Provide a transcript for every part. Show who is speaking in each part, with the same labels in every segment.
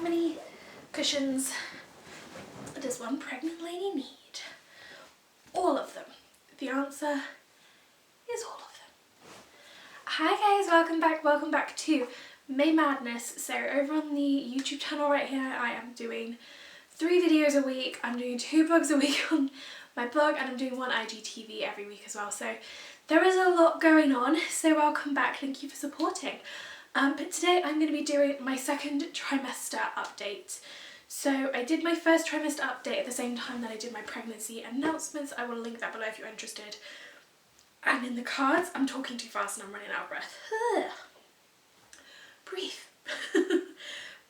Speaker 1: how many cushions does one pregnant lady need? All of them. The answer is all of them. Hi guys, welcome back to May Madness. So over on the YouTube channel right here, I am doing 3 videos a week. I'm doing 2 blogs a week on my blog, and I'm doing 1 IGTV every week as well. So there is a lot going on, so welcome back, thank you for supporting. But today I'm going to be doing my second trimester update. So I did my first trimester update at the same time that I did my pregnancy announcements. I will link that below if you're interested. And in the cards, I'm talking too fast and I'm running out of breath. Breathe.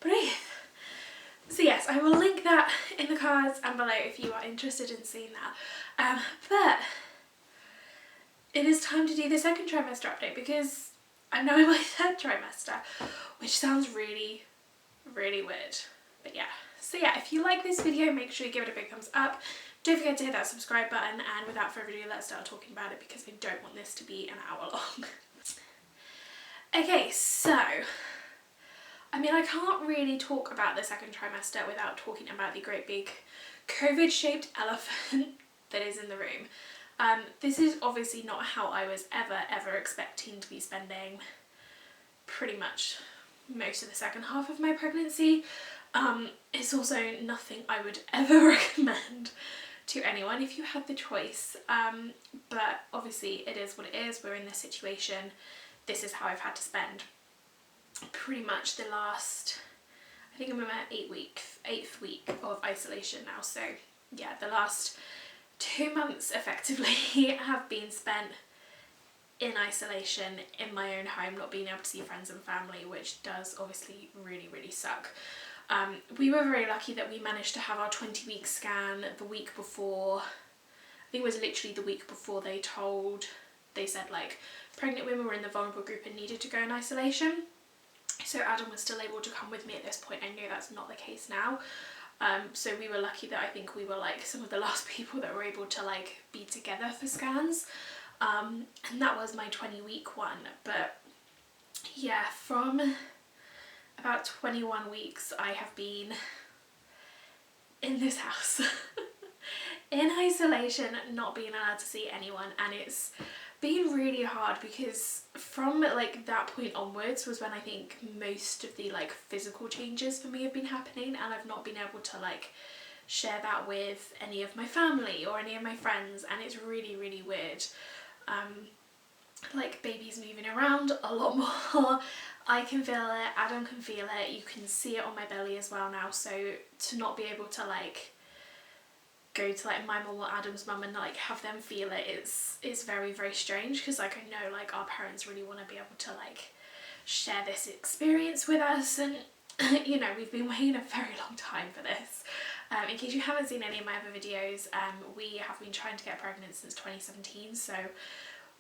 Speaker 1: Breathe. So yes, I will link that in the cards and below if you are interested in seeing that. But it is time to do the second trimester update because I'm now in my 3rd trimester, which sounds really, really weird. But yeah. So yeah, if you like this video, make sure you give it a big thumbs up. Don't forget to hit that subscribe button, and without further ado, let's start talking about it because I don't want this to be an hour long. Okay, so I mean, I can't really talk about the second trimester without talking about the great big COVID-shaped elephant that is in the room. This is obviously not how I was ever expecting to be spending pretty much most of the second half of my pregnancy. It's also nothing I would ever recommend to anyone if you had the choice, but obviously it is what it is. We're in this situation. This is how I've had to spend pretty much the last, I think I'm in my 8th week of isolation now. So yeah, the last 2 months effectively have been spent in isolation in my own home, not being able to see friends and family, which does obviously really suck. We were very lucky that we managed to have our 20-week scan the week before. I think it was literally the week before they said like pregnant women were in the vulnerable group and needed to go in isolation. So Adam was still able to come with me at this point. I know that's not the case now. So we were lucky that I think we were like some of the last people that were able to like be together for scans. And that was my 20-week one. But yeah, from about 21 weeks I have been in this house in isolation, not being allowed to see anyone, and it's been really hard because from like that point onwards was when I think most of the like physical changes for me have been happening, and I've not been able to like share that with any of my family or any of my friends, and it's really weird. Like baby's moving around a lot more. I can feel it, Adam can feel it, you can see it on my belly as well now, so to not be able to like go to like my mum or Adam's mum and like have them feel it is very strange, because like I know like our parents really want to be able to like share this experience with us, and you know, we've been waiting a very long time for this. In case you haven't seen any of my other videos, we have been trying to get pregnant since 2017, so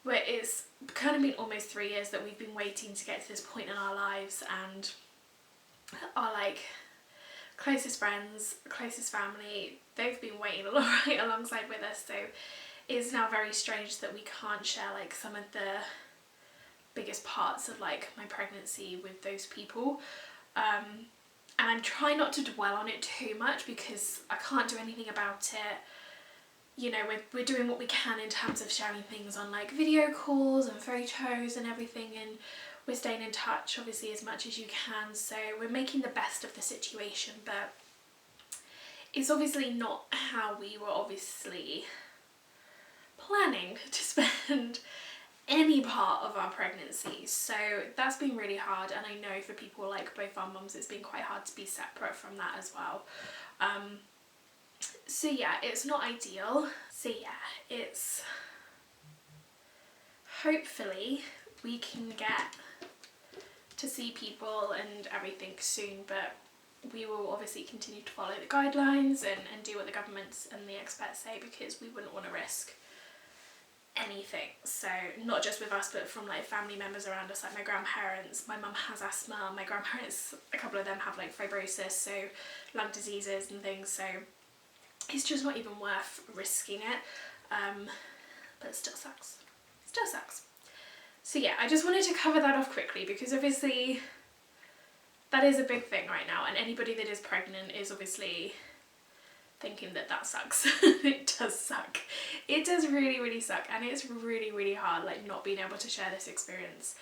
Speaker 1: it's kind of been almost 3 years that we've been waiting to get to this point in our lives, and our like closest friends, closest family, they've been waiting right alongside with us, so it's now very strange that we can't share like some of the biggest parts of like my pregnancy with those people. And I'm trying not to dwell on it too much because I can't do anything about it. You know, we're doing what we can in terms of sharing things on like video calls and photos and everything, and we're staying in touch obviously as much as you can, so we're making the best of the situation. But it's obviously not how we were obviously planning to spend any part of our pregnancy, so that's been really hard, and I know for people like both our mums it's been quite hard to be separate from that as well. So yeah, it's not ideal. So yeah, it's hopefully we can get to see people and everything soon, but we will obviously continue to follow the guidelines and do what the governments and the experts say, because we wouldn't want to risk anything. So not just with us, but from like family members around us, like my grandparents. My mum has asthma, my grandparents, a couple of them have like fibrosis, so lung diseases and things, so it's just not even worth risking it. But it still sucks. Still sucks. So yeah, I just wanted to cover that off quickly because obviously that is a big thing right now, and anybody that is pregnant is obviously thinking that that sucks. It does suck. It does really, really suck, and it's really, really hard, like, not being able to share this experience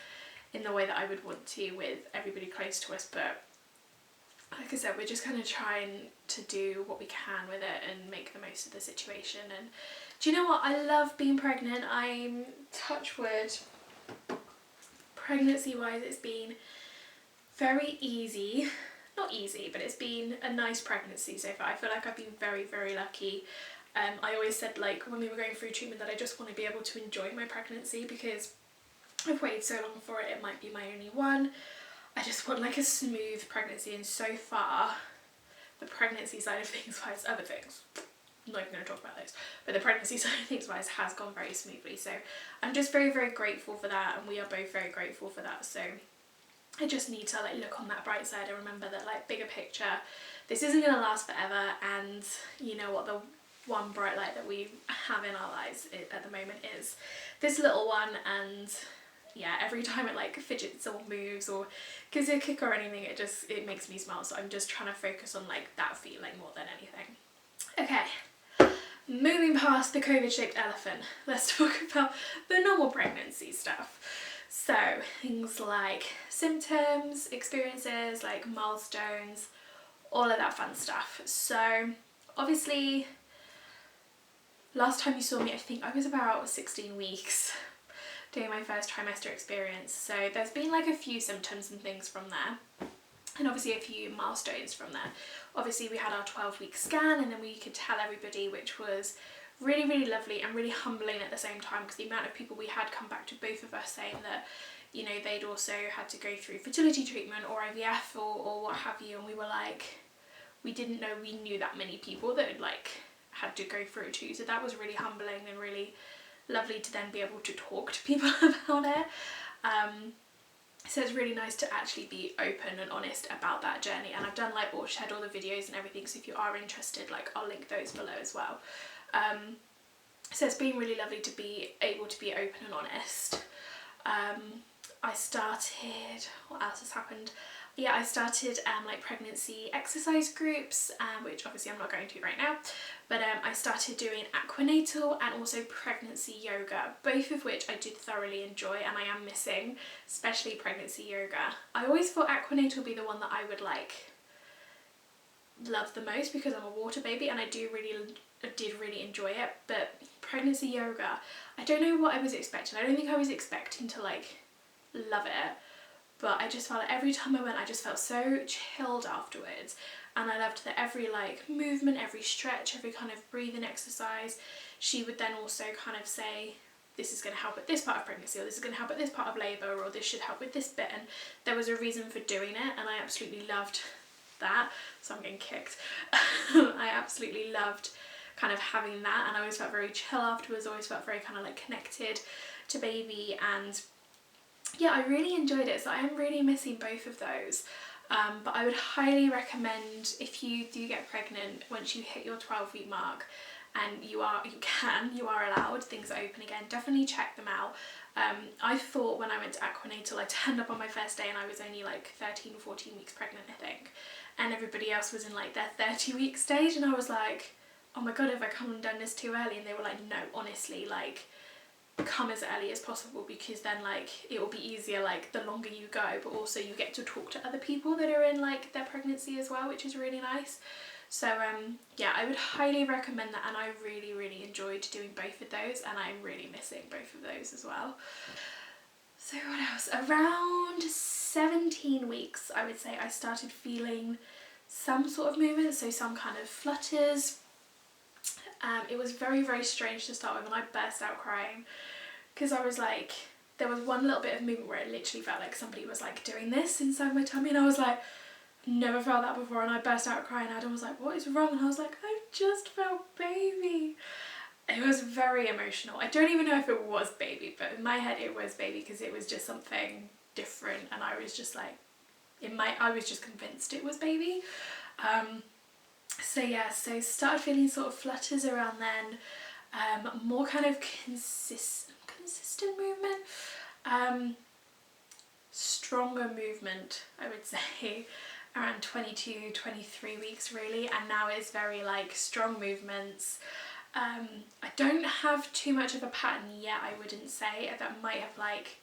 Speaker 1: in the way that I would want to with everybody close to us. But like I said, we're just kind of trying to do what we can with it and make the most of the situation. And do you know what? I love being pregnant. I'm, touch wood, pregnancy wise, it's been very easy. Not easy, but it's been a nice pregnancy so far. I feel like I've been very, very lucky. I always said, like, when we were going through treatment, that I just want to be able to enjoy my pregnancy because I've waited so long for it. It might be my only one. I just want like a smooth pregnancy, and so far the pregnancy side of things wise, other things, I'm not even going to talk about those, but the pregnancy side of things wise has gone very smoothly. So I'm just very, very grateful for that, and we are both very grateful for that. So I just need to like look on that bright side and remember that, like, bigger picture, this isn't going to last forever. And you know what, the one bright light that we have in our lives at the moment is this little one. And yeah, every time it like fidgets or moves or gives it a kick or anything, it makes me smile. So I'm just trying to focus on like that feeling more than anything. Okay, moving past the COVID-shaped elephant, let's talk about the normal pregnancy stuff. So things like symptoms, experiences, like milestones, all of that fun stuff. So obviously last time you saw me, I think I was about 16 weeks doing my first trimester experience. So there's been like a few symptoms and things from there, and obviously a few milestones from there. Obviously we had our 12-week scan, and then we could tell everybody, which was really, really lovely and really humbling at the same time, because the amount of people we had come back to both of us saying that, you know, they'd also had to go through fertility treatment or IVF or what have you, and we were like, we didn't know we knew that many people that had like had to go through too. So that was really humbling and really lovely to then be able to talk to people about it. So it's really nice to actually be open and honest about that journey, and I've done like shared all the videos and everything, so if you are interested, like, I'll link those below as well. So it's been really lovely to be able to be open and honest. I started, what else has happened? Yeah, I started like pregnancy exercise groups, which obviously I'm not going to right now, but I started doing aquanatal and also pregnancy yoga, both of which I did thoroughly enjoy and I am missing, especially pregnancy yoga. I always thought aquanatal would be the one that I would like love the most because I'm a water baby and I did really enjoy it, but pregnancy yoga, I don't know what I was expecting. I don't think I was expecting to like love it, but I just felt like every time I went I just felt so chilled afterwards, and I loved that every like movement, every stretch, every kind of breathing exercise, she would then also kind of say, this is going to help at this part of pregnancy, or this is going to help at this part of labour, or this should help with this bit, and there was a reason for doing it, and I absolutely loved that. So I'm getting kicked. I absolutely loved kind of having that, and I always felt very chill afterwards, always felt very kind of like connected to baby, and yeah, I really enjoyed it. So I am really missing both of those, but I would highly recommend, if you do get pregnant, once you hit your 12-week mark, and you are allowed, things are open again, definitely check them out. I thought when I went to aquanatal, I turned up on my first day and I was only like 13 or 14 weeks pregnant, I think, and everybody else was in like their 30-week stage, and I was like, oh my god, have I come and done this too early? And they were like, no, honestly, like, come as early as possible, because then like it will be easier like the longer you go, but also you get to talk to other people that are in like their pregnancy as well, which is really nice. So yeah, I would highly recommend that, and I really, really enjoyed doing both of those, and I'm really missing both of those as well. So what else? Around 17 weeks, I would say, I started feeling some sort of movement, so some kind of flutters. It was very, very strange to start with, and I burst out crying because I was like, there was one little bit of movement where it literally felt like somebody was like doing this inside my tummy, and I was like, never felt that before, and I burst out crying. Adam was like, what is wrong? And I was like, I just felt baby. It was very emotional. I don't even know if it was baby, but in my head it was baby because it was just something different, and I was just like, I was just convinced it was baby. So yeah, so started feeling sort of flutters around then, more kind of consistent movement. stronger movement, I would say, around 22, 23 weeks really, and now it's very like strong movements. I don't have too much of a pattern yet, I wouldn't say. That might have like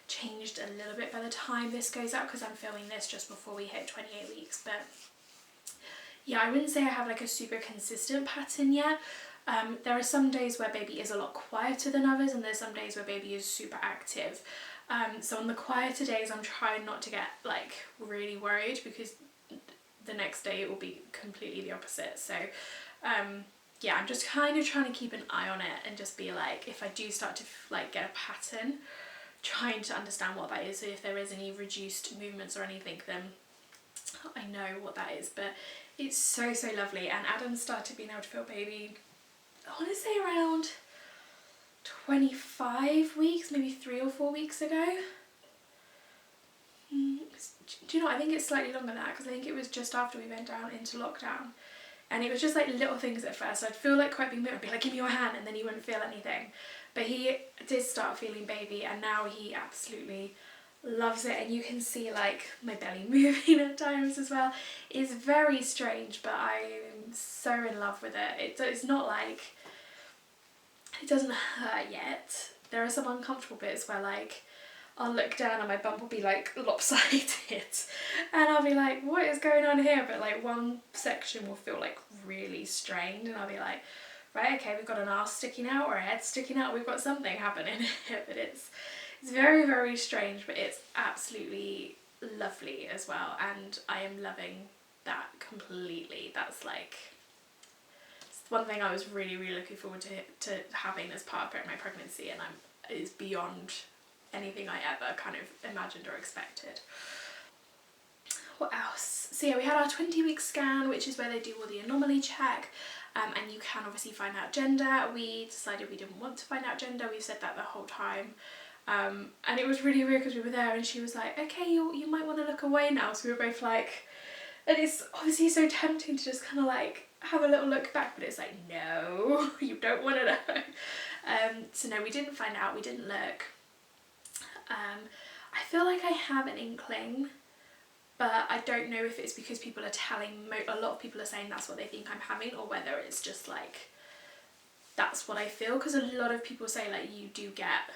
Speaker 1: changed a little bit by the time this goes out, because I'm filming this just before we hit 28 weeks, but yeah, I wouldn't say I have like a super consistent pattern yet. There are some days where baby is a lot quieter than others, and there's some days where baby is super active. So on the quieter days I'm trying not to get like really worried, because the next day it will be completely the opposite. So yeah, I'm just kind of trying to keep an eye on it and just be like, if I do start to like get a pattern, trying to understand what that is. So if there is any reduced movements or anything, then I know what that is. But it's so lovely, and Adam started being able to feel baby, I want to say around 25 weeks, maybe 3 or 4 weeks ago. Do you know what? I think it's slightly longer than that, because I think it was just after we went down into lockdown, and it was just like little things at first. So I'd feel like quite big movement, I'd be like, give me your hand, and then he wouldn't feel anything. But he did start feeling baby, and now he absolutely loves it, and you can see like my belly moving at times as well. It's very strange, but I'm so in love with it. It's not like, it doesn't hurt yet. There are some uncomfortable bits where like I'll look down and my bum will be like lopsided and I'll be like, what is going on here? But like one section will feel like really strained, and I'll be like, right, okay, we've got an arse sticking out or a head sticking out, we've got something happening here. But it's very strange, but it's absolutely lovely as well, and I am loving that completely. That's like one thing I was really looking forward to having as part of my pregnancy, and it's beyond anything I ever kind of imagined or expected. What else? So yeah, we had our 20-week scan, which is where they do all the anomaly check, and you can obviously find out gender. We decided we didn't want to find out gender. We've said that the whole time. And it was really weird, because we were there and she was like, okay, you might want to look away now. So we were both like, and it's obviously so tempting to just kind of like have a little look back, but it's like, no, you don't want to know. So no, we didn't find out, we didn't look. I feel like I have an inkling, but I don't know if it's because people are telling, a lot of people are saying that's what they think I'm having, or whether it's just like, that's what I feel. Because a lot of people say like you do get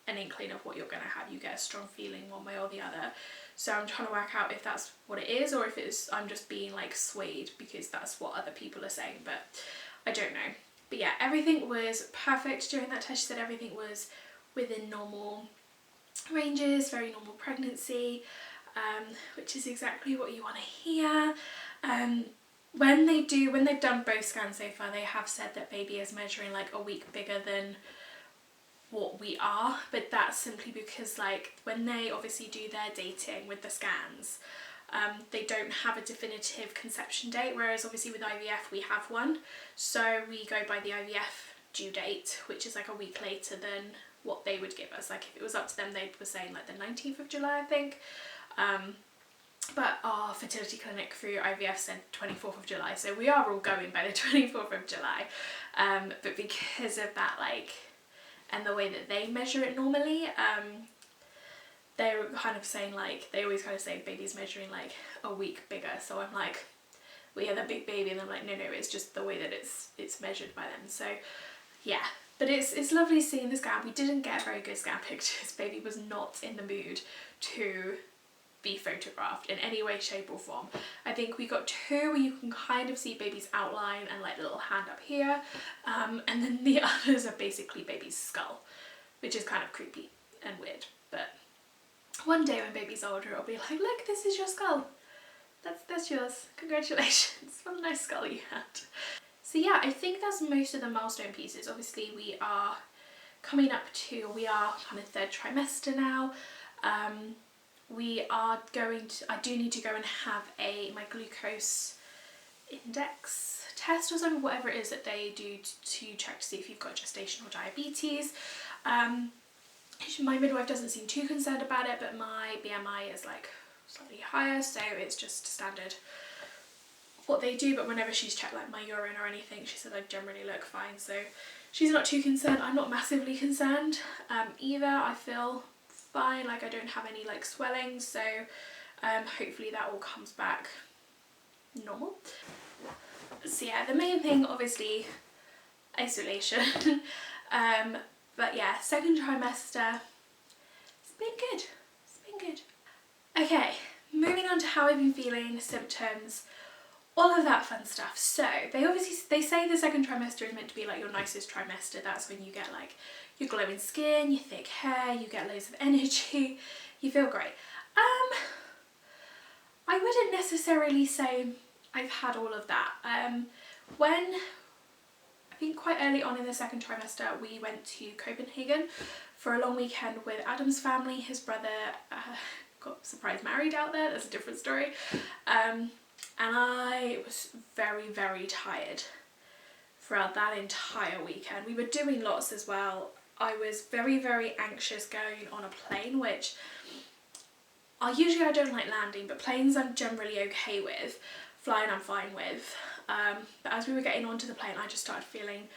Speaker 1: an inkling of what you're going to have, you get a strong feeling one way or the other. So I'm trying to work out if that's what it is, or if it's I'm just being like swayed because that's what other people are saying, but I don't know. But yeah, everything was perfect during that test. She said everything was within normal ranges, very normal pregnancy, which is exactly what you want to hear. When they've done both scans so far, they have said that baby is measuring like a week bigger than what we are, but that's simply because like when they obviously do their dating with the scans, they don't have a definitive conception date, whereas obviously with IVF we have one. So we go by the IVF due date, which is like a week later than what they would give us. Like if it was up to them, they were saying like the 19th of July, I think. But our fertility clinic through IVF said 24th of July. So we are all going by the 24th of July. But because of that, like, and the way that they measure it normally, they were kind of saying like, they always kind of say baby's measuring like a week bigger. So I'm like, we had a big baby, and I'm like, no, it's just the way that it's measured by them. So yeah, but it's lovely seeing the scan. We didn't get very good scan pictures. Baby was not in the mood to be photographed in any way, shape or form. I think we got two where you can kind of see baby's outline and like little hand up here, and then the others are basically baby's skull, which is kind of creepy and weird. But one day when baby's older, it'll be like, look, this is your skull. That's yours. Congratulations. What a nice skull you had. So yeah, I think that's most of the milestone pieces. Obviously we are coming up to, we are kind of third trimester now. We are going to, I do need to go and have my glucose index test or something, whatever it is that they do to check to see if you've got gestational diabetes. My midwife doesn't seem too concerned about it, but my BMI is like slightly higher, so it's just standard what they do. But whenever she's checked like my urine or anything, she said I generally look fine, so she's not too concerned. I'm not massively concerned either. I feel fine, like I don't have any like swelling, so hopefully that all comes back normal. So yeah, the main thing obviously isolation. But yeah, second trimester, it's been good, it's been good. Okay, moving on to how I've been feeling, symptoms, all of that fun stuff. So they say the second trimester is meant to be like your nicest trimester. That's when you get like your glowing skin, your thick hair, you get loads of energy, you feel great. I wouldn't necessarily say I've had all of that. When I think quite early on in the second trimester, we went to Copenhagen for a long weekend with Adam's family. His brother got surprise married out there, that's a different story. And I was very, very tired throughout that entire weekend. We were doing lots as well. I was very, very anxious going on a plane, which usually I don't like landing, but planes I'm generally okay with. Flying I'm fine with. But as we were getting onto the plane, I just started feeling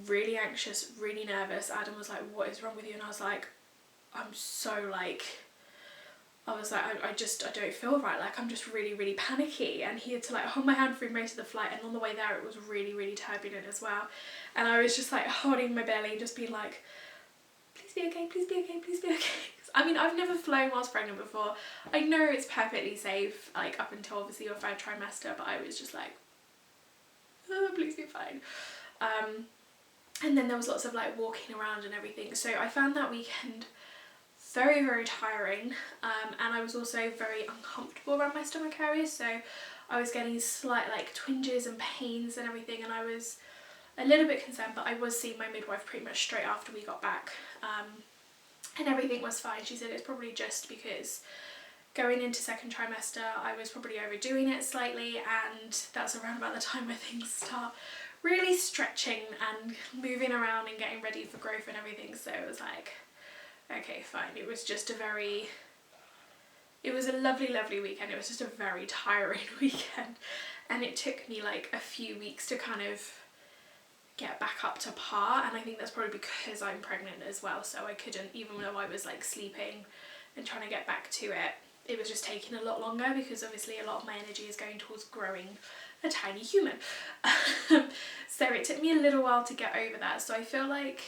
Speaker 1: really anxious, really nervous. Adam was like, what is wrong with you? And I was like, I don't feel right, like I'm just really, really panicky. And he had to like hold my hand through most of the flight, and on the way there it was really, really turbulent as well. And I was just like holding my belly and just being like, please be okay, please be okay, please be okay. I mean, I've never flown whilst pregnant before. I know it's perfectly safe, like up until obviously your third trimester, but I was just like, oh, please be fine. And then there was lots of like walking around and everything. So I found that weekend very, very tiring, and I was also very uncomfortable around my stomach area, so I was getting slight like twinges and pains and everything, and I was a little bit concerned, but I was seeing my midwife pretty much straight after we got back, and everything was fine. She said it's probably just because going into second trimester I was probably overdoing it slightly, and that's around about the time where things start really stretching and moving around and getting ready for growth and everything. So it was like, okay, fine. It was just it was a lovely, lovely weekend. It was just a very tiring weekend, and it took me like a few weeks to kind of get back up to par, and I think that's probably because I'm pregnant as well, so I couldn't, even though I was like sleeping and trying to get back to it, it was just taking a lot longer because obviously a lot of my energy is going towards growing a tiny human. So it took me a little while to get over that, so I feel like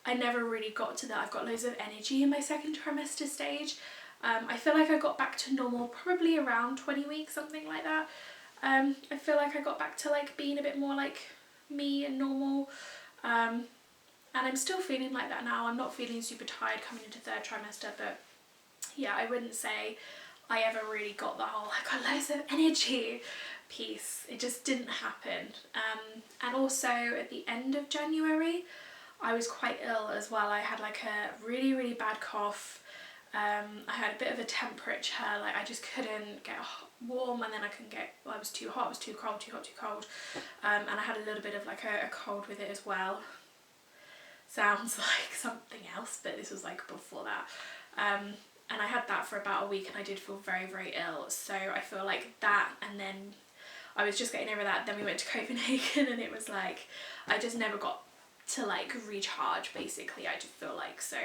Speaker 1: I never really got to that. I've got loads of energy in my second trimester stage. I feel like I got back to normal probably around 20 weeks, something like that. I feel like I got back to like being a bit more like me and normal, and I'm still feeling like that now. I'm not feeling super tired coming into third trimester, but yeah, I wouldn't say I ever really got the whole I got loads of energy piece. It just didn't happen. And also at the end of January I was quite ill as well. I had like a really, really bad cough. I had a bit of a temperature, like I just couldn't get warm, and then I couldn't get, well, I was too hot, I was too cold, too hot, too cold. And I had a little bit of like a cold with it as well. Sounds like something else, but this was like before that. And I had that for about a week, and I did feel very, very ill. So I feel like that, and then I was just getting over that. Then we went to Copenhagen, and it was like I just never got to like recharge, basically. I just feel like, so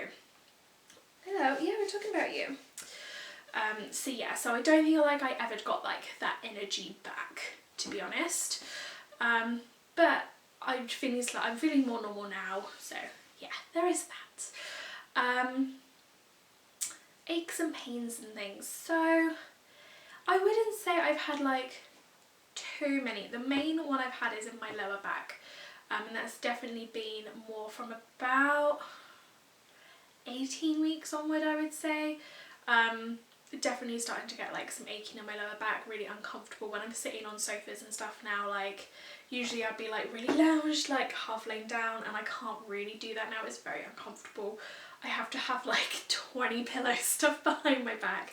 Speaker 1: hello, yeah, we're talking about you. So yeah, so I don't feel like I ever got like that energy back, to be honest. But I'm feeling more normal now, so yeah, there is that. Aches and pains and things, so I wouldn't say I've had like too many. The main one I've had is in my lower back, and that's definitely been more from about 18 weeks onward, I would say. Definitely starting to get like some aching in my lower back, really uncomfortable when I'm sitting on sofas and stuff now. Like usually I'd be like really lounged, like half laying down, and I can't really do that now. It's very uncomfortable. I have to have like 20 pillows stuffed behind my back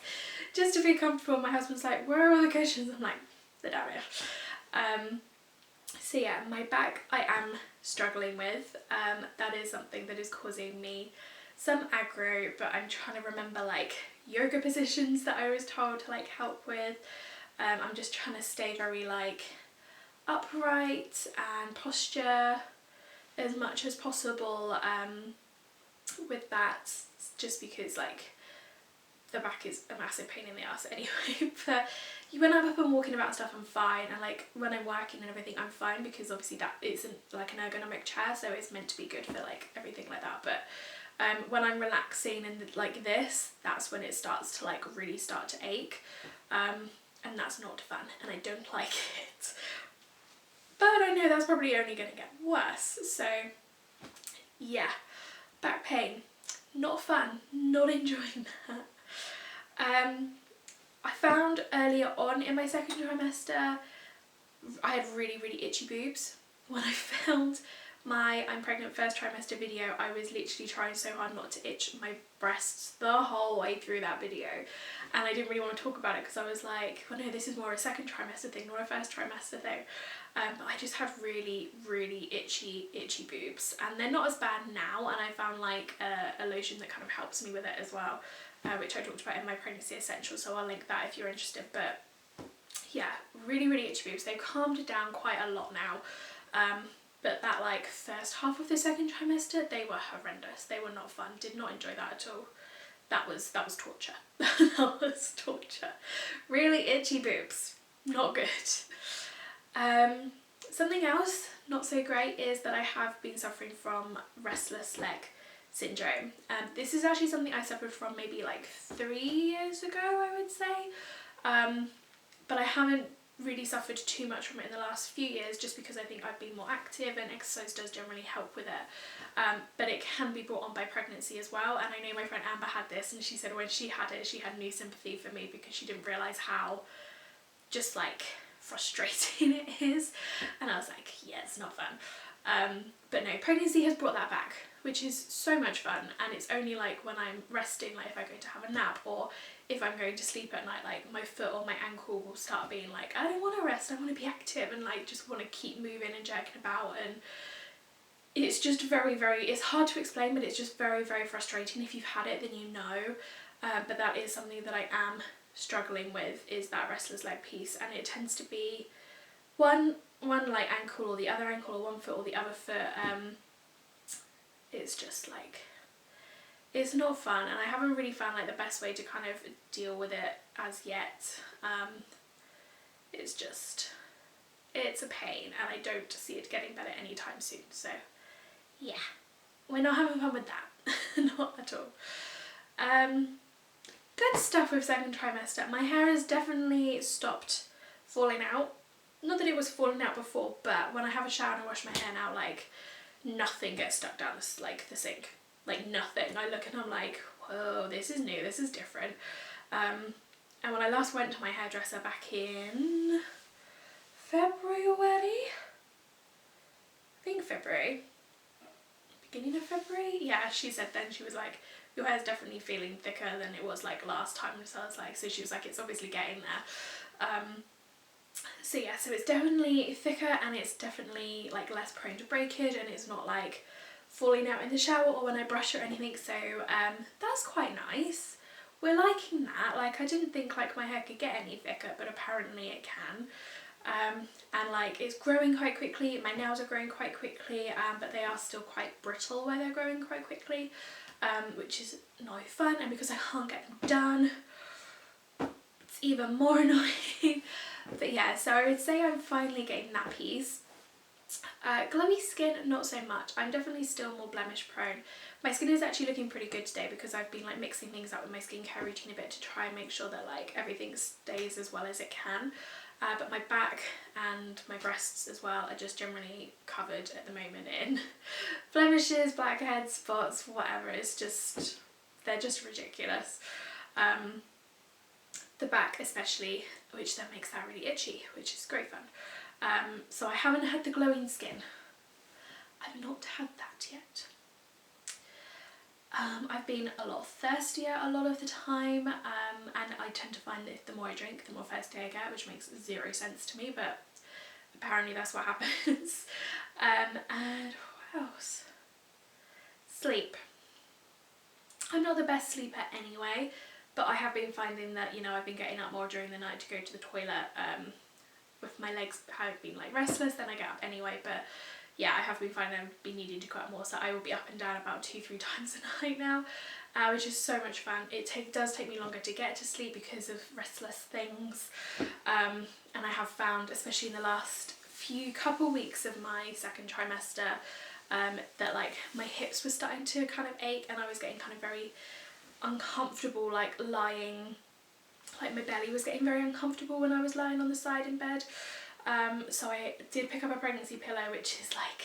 Speaker 1: just to be comfortable. My husband's like, where are all the cushions? I'm like, they're down here. So yeah, my back I am struggling with. That is something that is causing me some aggro, but I'm trying to remember like yoga positions that I was told to like help with. I'm just trying to stay very like upright and posture as much as possible with that, just because like the back is a massive pain in the ass anyway. But when I'm up and walking about and stuff, I'm fine, and like when I'm working and everything, I'm fine, because obviously that isn't like an ergonomic chair, so it's meant to be good for like everything like that. But when I'm relaxing and like this, that's when it starts to like really start to ache, and that's not fun, and I don't like it. But I know that's probably only going to get worse, so yeah, back pain, not fun, not enjoying that. I found earlier on in my second trimester, I had really itchy boobs. When I filmed my I'm pregnant first trimester video, I was literally trying so hard not to itch my breasts the whole way through that video, and I didn't really want to talk about it because I was like, well no, this is more a second trimester thing, not a first trimester thing. But I just had really itchy boobs, and they're not as bad now, and I found like a lotion that kind of helps me with it as well, which I talked about in my pregnancy essentials, so I'll link that if you're interested. But yeah, really itchy boobs. They've calmed down quite a lot now, but that like first half of the second trimester, they were horrendous. They were not fun. Did not enjoy that at all. That was torture. That was torture. Really itchy boobs, not good. Something else not so great is that I have been suffering from restless leg syndrome. This is actually something I suffered from maybe like 3 years ago, I would say, but I haven't really suffered too much from it in the last few years, just because I think I've been more active, and exercise does generally help with it, but it can be brought on by pregnancy as well. And I know my friend Amber had this, and she said when she had it, she had new sympathy for me, because she didn't realise how just like frustrating it is, and I was like, yeah, it's not fun. But no, pregnancy has brought that back, which is so much fun, and it's only like when I'm resting, like if I'm going to have a nap, or if I'm going to sleep at night, like my foot or my ankle will start being like, I don't want to rest, I want to be active, and like just want to keep moving and jerking about. And it's just very it's hard to explain, but it's just very frustrating. If you've had it, then you know. But that is something that I am struggling with, is that restless leg piece, and it tends to be one like ankle or the other ankle, or one foot or the other foot. It's just like, it's not fun, and I haven't really found like the best way to kind of deal with it as yet. It's a pain, and I don't see it getting better anytime soon, so yeah, we're not having fun with that. Not at all. Good stuff with second trimester. My hair has definitely stopped falling out. Not that it was falling out before, but when I have a shower and I wash my hair now, like nothing gets stuck down the sink. Like nothing. I look and I'm like, whoa, this is new, this is different. And when I last went to my hairdresser back in February already? I think February. Beginning of February? Yeah, she said then, she was like, your hair's definitely feeling thicker than it was like last time. So I was like, so she was like, it's obviously getting there. So yeah, so it's definitely thicker, and it's definitely like less prone to breakage, and it's not like falling out in the shower or when I brush or anything. So that's quite nice. We're liking that. Like I didn't think like my hair could get any thicker, but apparently it can. And like it's growing quite quickly. My nails are growing quite quickly, but they are still quite brittle where they're growing quite quickly, which is no fun. And because I can't get them done, it's even more annoying. But yeah, so I would say I'm finally getting that piece. Glowy skin, not so much. I'm definitely still more blemish prone. My skin is actually looking pretty good today, because I've been like mixing things up with my skincare routine a bit to try and make sure that like everything stays as well as it can. But my back and my breasts as well are just generally covered at the moment in blemishes, blackheads, spots, whatever. It's just, they're just ridiculous. The back especially, which then makes that really itchy, which is great fun. So I haven't had the glowing skin. I've not had that yet. I've been a lot thirstier a lot of the time, and I tend to find that the more I drink, the more thirsty I get, which makes zero sense to me, but apparently that's what happens. And what else? Sleep. I'm not the best sleeper anyway, but I have been finding that, you know, I've been getting up more during the night to go to the toilet. With my legs have been like restless, then I get up anyway. But yeah, I have been finding I've been needing to go out more, so I will be up and down about 2-3 times a night now, which is so much fun. It does take me longer to get to sleep because of restless things, and I have found, especially in the last couple weeks of my second trimester, that like my hips were starting to kind of ache, and I was getting kind of very uncomfortable, like lying, like my belly was getting very uncomfortable when I was lying on the side in bed. So I did pick up a pregnancy pillow, which is like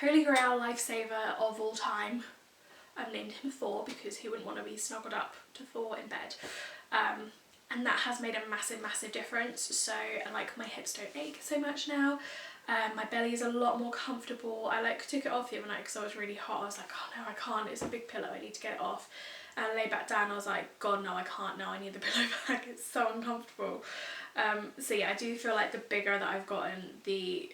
Speaker 1: holy grail lifesaver of all time. I've named him Thor because who wouldn't want to be snuggled up to Thor in bed? And that has made a massive difference. So like my hips don't ache so much now. My belly is a lot more comfortable. I like took it off the other night because I was really hot. I was like, oh no, I can't, it's a big pillow, I need to get it off. And I lay back down, I was like, God no, I can't, no, I need the pillow back, it's so uncomfortable. So yeah, I do feel like the bigger that I've gotten, the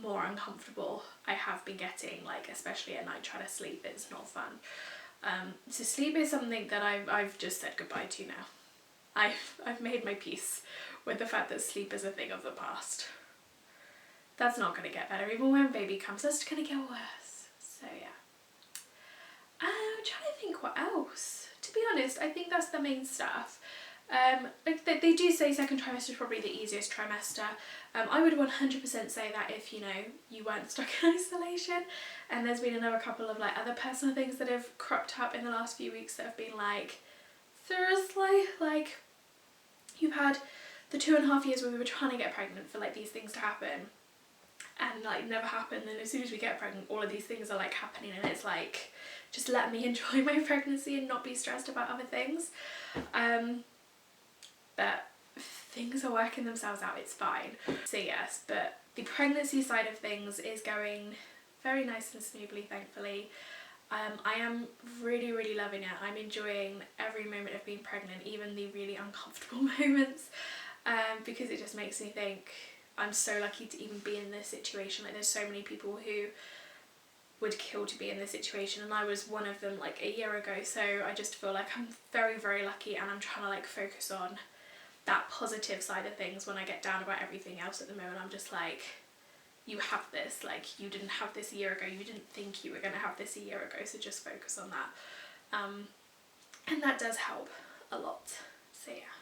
Speaker 1: more uncomfortable I have been getting, like especially at night trying to sleep. It's not fun. So sleep is something that I've just said goodbye to now. I've made my peace with the fact that sleep is a thing of the past. That's not going to get better. Even when baby comes, that's going to get worse. So yeah. I'm trying to think what else. To be honest, I think that's the main stuff. Like they do say second trimester is probably the easiest trimester. I would 100% say that if, you know, you weren't stuck in isolation. And there's been another couple of like other personal things that have cropped up in the last few weeks that have been like, seriously, like you've had the 2.5 years where we were trying to get pregnant for like these things to happen, and like never happened, and as soon as we get pregnant all of these things are like happening, and it's like, just let me enjoy my pregnancy and not be stressed about other things. But things are working themselves out, it's fine. So yes, but the pregnancy side of things is going very nice and smoothly, thankfully. I am really loving it. I'm enjoying every moment of being pregnant, even the really uncomfortable moments, because it just makes me think I'm so lucky to even be in this situation. Like there's so many people who would kill to be in this situation, and I was one of them like a year ago, so I just feel like I'm very lucky, and I'm trying to like focus on that positive side of things when I get down about everything else at the moment. I'm just like, you have this, like you didn't have this a year ago, you didn't think you were going to have this a year ago, so just focus on that. And that does help a lot. So yeah,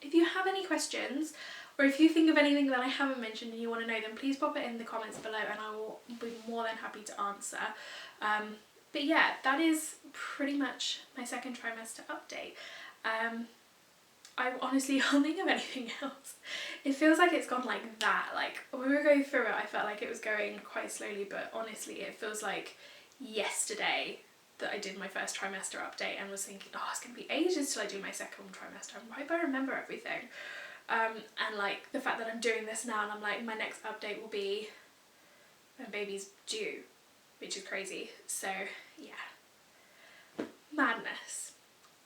Speaker 1: if you have any questions, or if you think of anything that I haven't mentioned and you want to know, then please pop it in the comments below and I will be more than happy to answer. But yeah, that is pretty much my second trimester update. I honestly can't think of anything else. It feels like it's gone like that. Like when we were going through it, I felt like it was going quite slowly, but honestly it feels like yesterday that I did my first trimester update and was thinking, oh, it's going to be ages till I do my second trimester. I hope I remember everything. And like the fact that I'm doing this now, and I'm like, my next update will be when baby's due, which is crazy. So yeah, madness.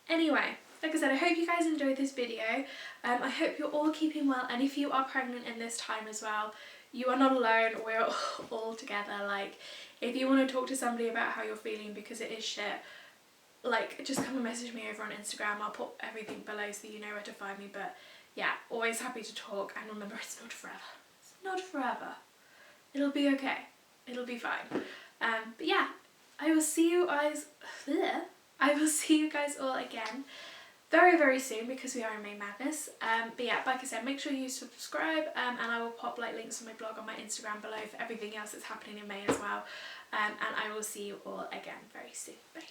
Speaker 1: Anyway, like I said, I hope you guys enjoyed this video. I hope you're all keeping well, and if you are pregnant in this time as well, you are not alone. We're all together. Like if you want to talk to somebody about how you're feeling because it is shit, like just come and message me over on Instagram. I'll put everything below so you know where to find me. But yeah, always happy to talk, and remember, it's not forever. It's not forever. It'll be okay. It'll be fine. But yeah, I will see you guys. I will see you guys all again very soon, because we are in May Madness. But yeah, like I said, make sure you subscribe, and I will pop like links to my blog on my Instagram below for everything else that's happening in May as well. And I will see you all again very soon. Bye.